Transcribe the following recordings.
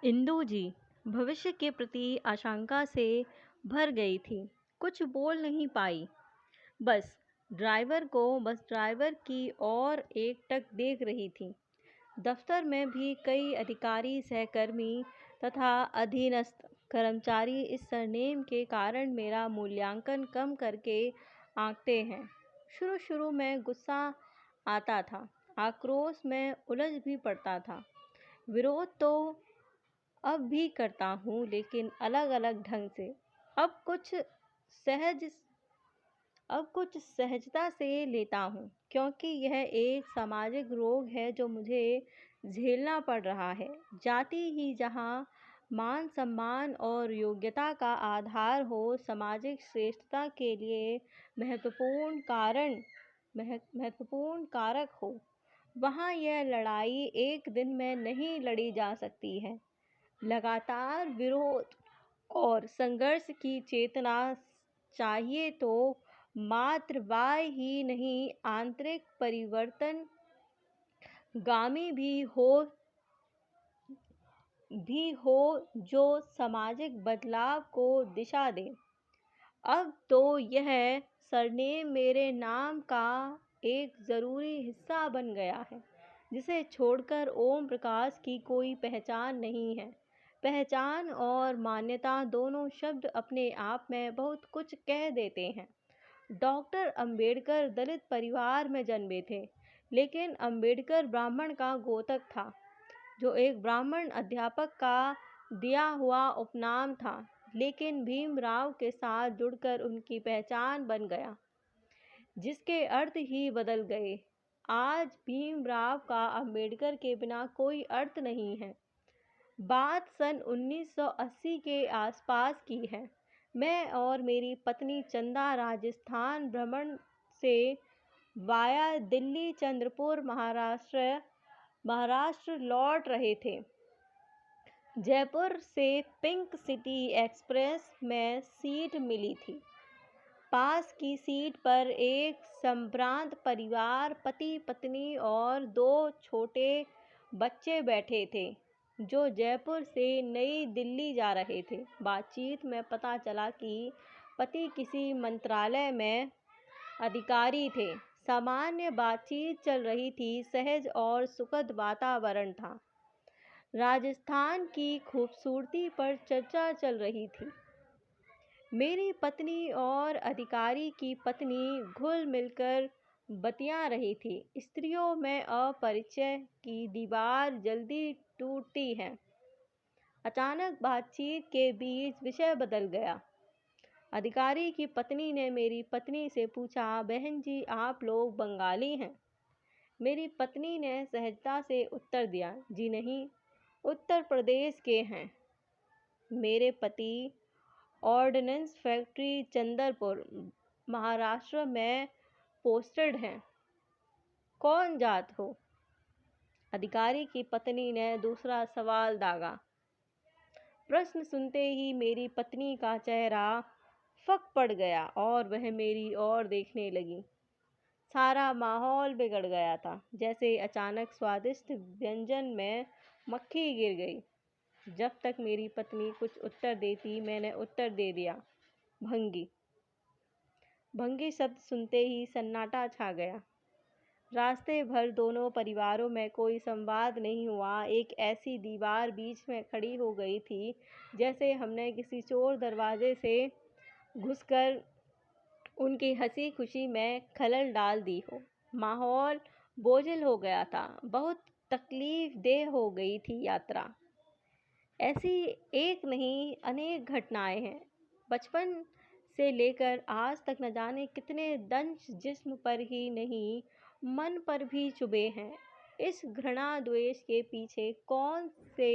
इंदु जी भविष्य के प्रति आशंका से भर गई थी। कुछ बोल नहीं पाई। बस बस ड्राइवर की ओर एकटक देख रही थी। दफ्तर में भी कई अधिकारी, सहकर्मी तथा अधीनस्थ कर्मचारी इस सरनेम के कारण मेरा मूल्यांकन कम करके आंकते हैं। शुरू शुरू में गुस्सा आता था, आक्रोश में उलझ भी पड़ता था। विरोध तो अब भी करता हूँ, लेकिन अलग अलग ढंग से। अब कुछ सहज अब कुछ सहजता से लेता हूँ, क्योंकि यह एक सामाजिक रोग है जो मुझे झेलना पड़ रहा है। जाति ही जहाँ मान सम्मान और योग्यता का आधार हो, सामाजिक श्रेष्ठता के लिए महत्वपूर्ण कारक हो, वहाँ यह लड़ाई एक दिन में नहीं लड़ी जा सकती है। लगातार विरोध और संघर्ष की चेतना चाहिए तो मात्र बाह्य ही नहीं, आंतरिक परिवर्तन गामी भी हो जो सामाजिक बदलाव को दिशा दे। अब तो यह सरनेम मेरे नाम का एक ज़रूरी हिस्सा बन गया है, जिसे छोड़कर ओम प्रकाश की कोई पहचान नहीं है। पहचान और मान्यता दोनों शब्द अपने आप में बहुत कुछ कह देते हैं। डॉक्टर अंबेडकर दलित परिवार में जन्मे थे, लेकिन अंबेडकर ब्राह्मण का घोतक था, जो एक ब्राह्मण अध्यापक का दिया हुआ उपनाम था, लेकिन भीमराव के साथ जुड़कर उनकी पहचान बन गया, जिसके अर्थ ही बदल गए। आज भीमराव का अंबेडकर के बिना कोई अर्थ नहीं है। बात सन 1980 के आसपास की है। मैं और मेरी पत्नी चंदा राजस्थान भ्रमण से वाया दिल्ली चंद्रपुर महाराष्ट्र लौट रहे थे। जयपुर से पिंक सिटी एक्सप्रेस में सीट मिली थी। पास की सीट पर एक संभ्रांत परिवार, पति पत्नी और 2 छोटे बच्चे बैठे थे, जो जयपुर से नई दिल्ली जा रहे थे। बातचीत में पता चला कि पति किसी मंत्रालय में अधिकारी थे। सामान्य बातचीत चल रही थी, सहज और सुखद वातावरण था। राजस्थान की खूबसूरती पर चर्चा चल रही थी। मेरी पत्नी और अधिकारी की पत्नी घुल मिलकर बतिया रही थी। स्त्रियों में अपरिचय की दीवार जल्दी टूटती है। अचानक बातचीत के बीच विषय बदल गया। अधिकारी की पत्नी ने मेरी पत्नी से पूछा, बहन जी, आप लोग बंगाली हैं? मेरी पत्नी ने सहजता से उत्तर दिया, जी नहीं, उत्तर प्रदेश के हैं। मेरे पति ऑर्डिनेंस फैक्ट्री चंद्रपुर, महाराष्ट्र में पोस्टेड हैं। कौन जात हो? अधिकारी की पत्नी ने दूसरा सवाल दागा। प्रश्न सुनते ही मेरी पत्नी का चेहरा फक पड़ गया और वह मेरी ओर देखने लगी। सारा माहौल बिगड़ गया था, जैसे अचानक स्वादिष्ट व्यंजन में मक्खी गिर गई। जब तक मेरी पत्नी कुछ उत्तर देती, मैंने उत्तर दे दिया, भंगी। भंगी शब्द सुनते ही सन्नाटा छा गया। रास्ते भर दोनों परिवारों में कोई संवाद नहीं हुआ। एक ऐसी दीवार बीच में खड़ी हो गई थी, जैसे हमने किसी चोर दरवाजे से घुसकर उनकी हंसी खुशी में खलल डाल दी हो। माहौल बोझिल हो गया था। बहुत तकलीफ देह हो गई थी यात्रा। ऐसी एक नहीं, अनेक घटनाएं हैं। बचपन से लेकर आज तक न जाने कितने दंश जिस्म पर ही नहीं, मन पर भी चुभे हैं। इस घृणा द्वेष के पीछे कौन से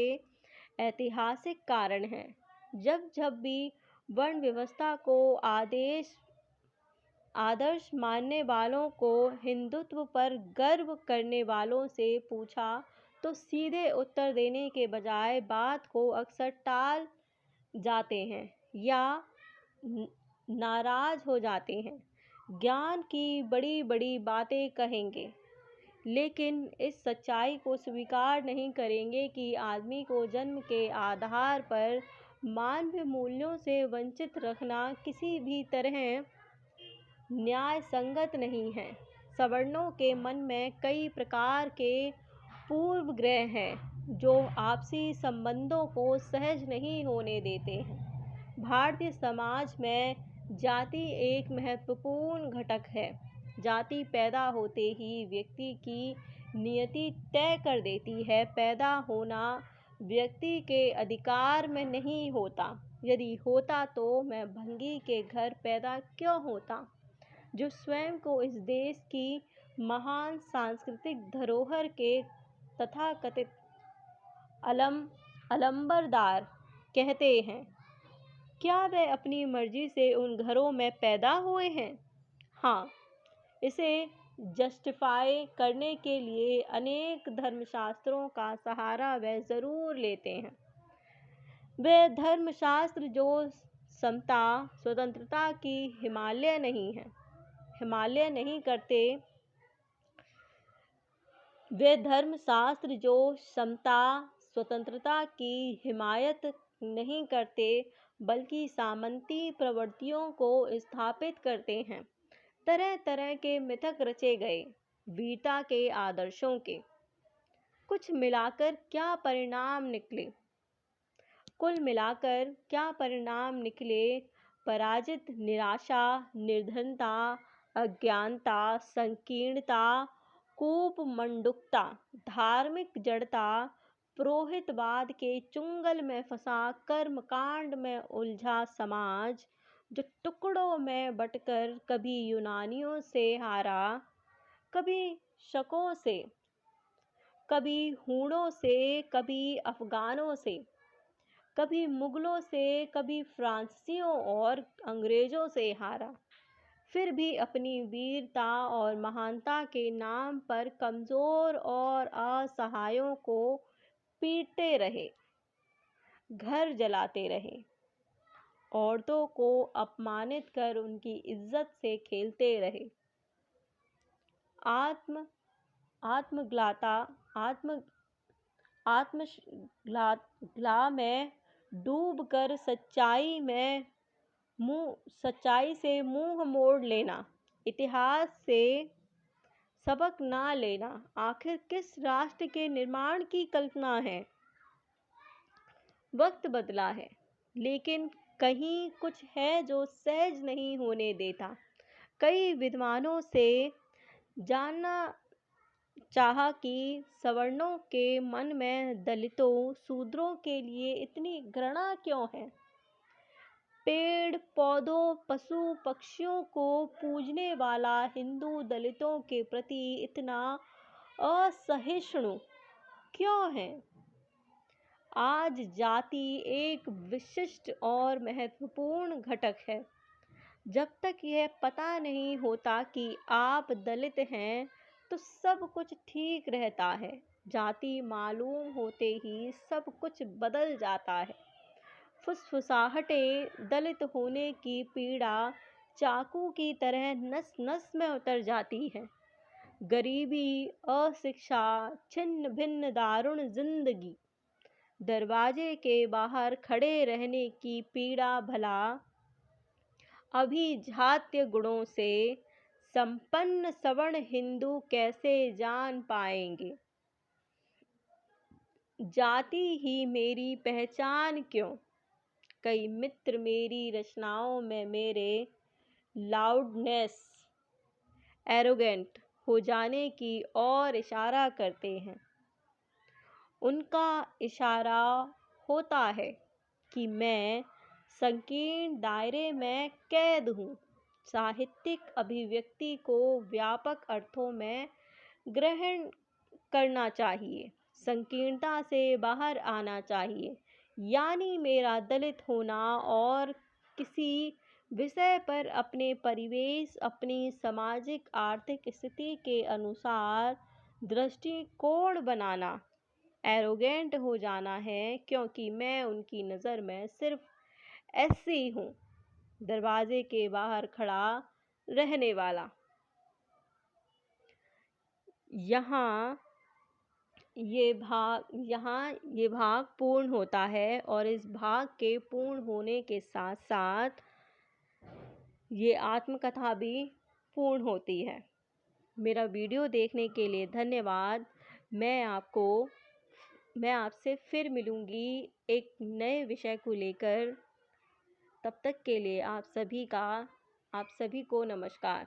ऐतिहासिक कारण हैं? जब जब भी वर्ण व्यवस्था को आदर्श मानने वालों को हिंदुत्व पर गर्व करने वालों से पूछा, तो सीधे उत्तर देने के बजाय बात को अक्सर टाल जाते हैं या नाराज हो जाते हैं। ज्ञान की बड़ी बड़ी बातें कहेंगे, लेकिन इस सच्चाई को स्वीकार नहीं करेंगे कि आदमी को जन्म के आधार पर मानवीय मूल्यों से वंचित रखना किसी भी तरह न्याय संगत नहीं है। सवर्णों के मन में कई प्रकार के पूर्वग्रह हैं जो आपसी संबंधों को सहज नहीं होने देते हैं। भारतीय समाज में जाति एक महत्वपूर्ण घटक है। जाति पैदा होते ही व्यक्ति की नियति तय कर देती है। पैदा होना व्यक्ति के अधिकार में नहीं होता। यदि होता तो मैं भंगी के घर पैदा क्यों होता, जो स्वयं को इस देश की महान सांस्कृतिक धरोहर के तथाकथित अलंबरदार कहते हैं। क्या वे अपनी मर्जी से उन घरों में पैदा हुए हैं? हाँ, इसे जस्टिफाई करने के लिए अनेक धर्मशास्त्रों का सहारा वे ज़रूर लेते हैं। वे धर्मशास्त्र जो समता स्वतंत्रता की हिमालय नहीं करते, वे धर्मशास्त्र जो समता स्वतंत्रता की हिमायत नहीं करते बल्कि सामंती प्रवृत्तियों को स्थापित करते हैं। तरह तरह के मिथक रचे गए वीरता के आदर्शों के। कुल मिलाकर क्या परिणाम निकले? पराजित, निराशा, निर्धनता, अज्ञानता, संकीर्णता, कूपमंडूकता, धार्मिक जड़ता, पुरोहितवाद के चुंगल में फंसा कर्मकांड में उलझा समाज, जो टुकड़ों में बंटकर कभी यूनानियों से हारा, कभी शकों से, कभी हूणों से, कभी अफगानों से, कभी मुगलों से, कभी फ्रांसीसियों और अंग्रेजों से हारा, फिर भी अपनी वीरता और महानता के नाम पर कमज़ोर और असहायों को पीटते रहे, घर जलाते रहे, औरतों को अपमानित कर उनकी इज्जत से खेलते रहे। आत्मग्ला में डूबकर सच्चाई से मुंह मोड़ लेना, इतिहास से सबक ना लेना, आखिर किस राष्ट्र के निर्माण की कल्पना है? वक्त बदला है, लेकिन कहीं कुछ है जो सहज नहीं होने देता। कई विद्वानों से जानना चाहा कि सवर्णों के मन में दलितों, शूद्रों के लिए इतनी घृणा क्यों है? पेड़ पौधों, पशु पक्षियों को पूजने वाला हिंदू दलितों के प्रति इतना असहिष्णु क्यों है? आज जाति एक विशिष्ट और महत्वपूर्ण घटक है। जब तक यह पता नहीं होता कि आप दलित हैं तो सब कुछ ठीक रहता है। जाति मालूम होते ही सब कुछ बदल जाता है। फुसफुसाहटें, दलित होने की पीड़ा चाकू की तरह नस नस में उतर जाती है। गरीबी, अशिक्षा, छिन्न भिन्न दारुण जिंदगी, दरवाजे के बाहर खड़े रहने की पीड़ा भला अभिजात्य गुणों से संपन्न सवर्ण हिंदू कैसे जान पाएंगे? जाति ही मेरी पहचान क्यों? कई मित्र मेरी रचनाओं में मेरे लाउडनेस, एरोगेंट हो जाने की ओर इशारा करते हैं। उनका इशारा होता है कि मैं संकीर्ण दायरे में कैद हूँ। साहित्यिक अभिव्यक्ति को व्यापक अर्थों में ग्रहण करना चाहिए, संकीर्णता से बाहर आना चाहिए। यानी मेरा दलित होना और किसी विषय पर अपने परिवेश, अपनी सामाजिक आर्थिक स्थिति के अनुसार दृष्टिकोण बनाना एरोगेंट हो जाना है, क्योंकि मैं उनकी नज़र में सिर्फ ऐसी हूँ, दरवाजे के बाहर खड़ा रहने वाला। यहाँ ये भाग पूर्ण होता है और इस भाग के पूर्ण होने के साथ साथ ये आत्मकथा भी पूर्ण होती है। मेरा वीडियो देखने के लिए धन्यवाद। मैं आपसे फिर मिलूँगी एक नए विषय को लेकर। तब तक के लिए आप सभी को नमस्कार।